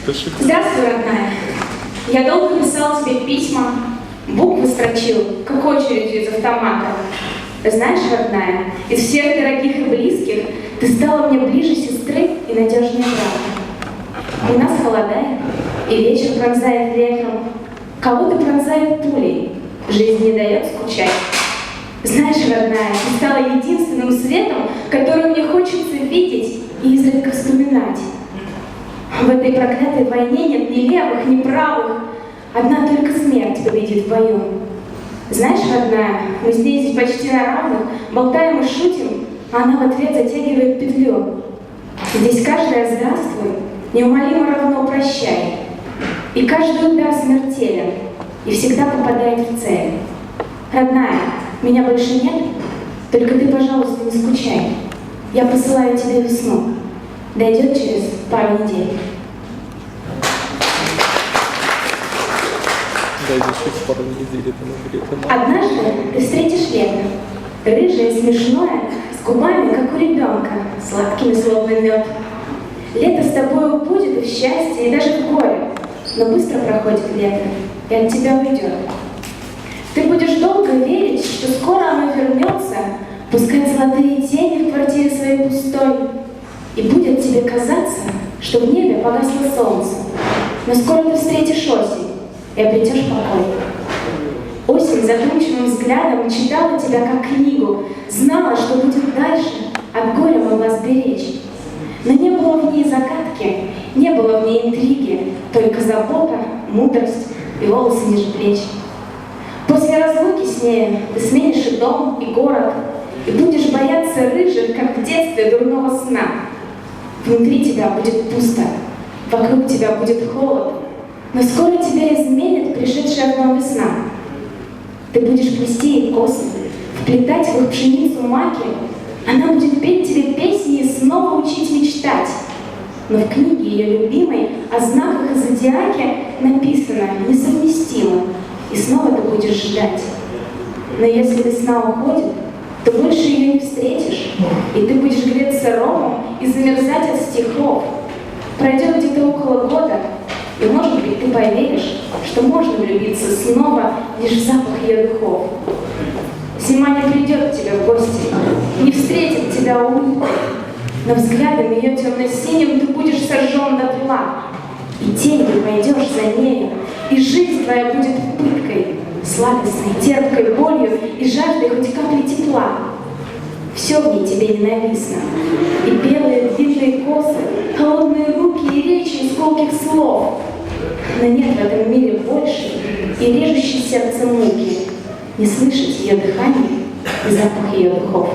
Здравствуй, родная. Я долго писал тебе письма, буквы строчил, как очередью из автомата. Знаешь, родная, из всех дорогих и близких ты стала мне ближе сестры и надежнее брата. У нас холодает, и вечер пронзает ветром, кого-то пронзает пулей, жизнь не дает скучать. Знаешь, родная, ты стала единственным светом, который мне хочется видеть и изредка вспоминать. В этой проклятой войне нет ни левых, ни правых, одна только смерть победит в бою. Знаешь, родная, мы здесь почти на равных, болтаем и шутим, а она в ответ затягивает петлю. Здесь каждое «здравствуй» неумолимо равно «прощай». И каждый удар смертелен, и всегда попадает в цель. Родная, меня больше нет, только ты, пожалуйста, не скучай. Я посылаю тебе весну. Дойдет через пару недель. Однажды ты встретишь лето, рыжее, смешное, с губами, как у ребенка, сладкими, словно мед. Лето с тобой будет и в счастье, и даже в горе, но быстро проходит лето, и от тебя уйдет. Ты будешь долго верить, что скоро оно вернется, пускать золотые тени в квартире своей пустой, и будет тебе казаться, что в небе погасло солнце, но скоро ты встретишь осень и обретешь покой. Осень задумчивым взглядом читала тебя как книгу, знала, что будет дальше, от горя могла сберечь. Но не было в ней загадки, не было в ней интриги, только забота, мудрость и волосы ниже плеч. После разлуки с ней ты сменишь и дом, и город, и будешь бояться рыжих, как в детстве, дурного сна. Внутри тебя будет пусто, вокруг тебя будет холод, но скоро тебя изменит пришедшая к нам весна. Ты будешь плести ей косы, вплетать в их пшеницу маки, она будет петь тебе песни и снова учить мечтать. Но в книге ее любимой о знаках и зодиаке написано несовместимо, и снова ты будешь ждать. Но если весна уходит, то больше ее не встретишь, и ты будешь греться ромом и замерзать от стихов. Пройдет где-то около года, и, может быть, ты поверишь, что можно влюбиться снова лишь в запах ее духов. Зима не придет к тебе в гости, не встретит тебя улыбкой, но взглядом ее темно-синим ты будешь сожжен дотла, и тенью пойдешь за нею, и жизнь твоя будет пыткой, сладостной, терпкой болью и жаждой хоть капли тепла. Все в ней тебе ненавистно, и белые длинные косы, холодные руки и речи из колких слов. Но нет в этом мире больше и режущей сердце муки не слышать ее дыхание и запах ее духов.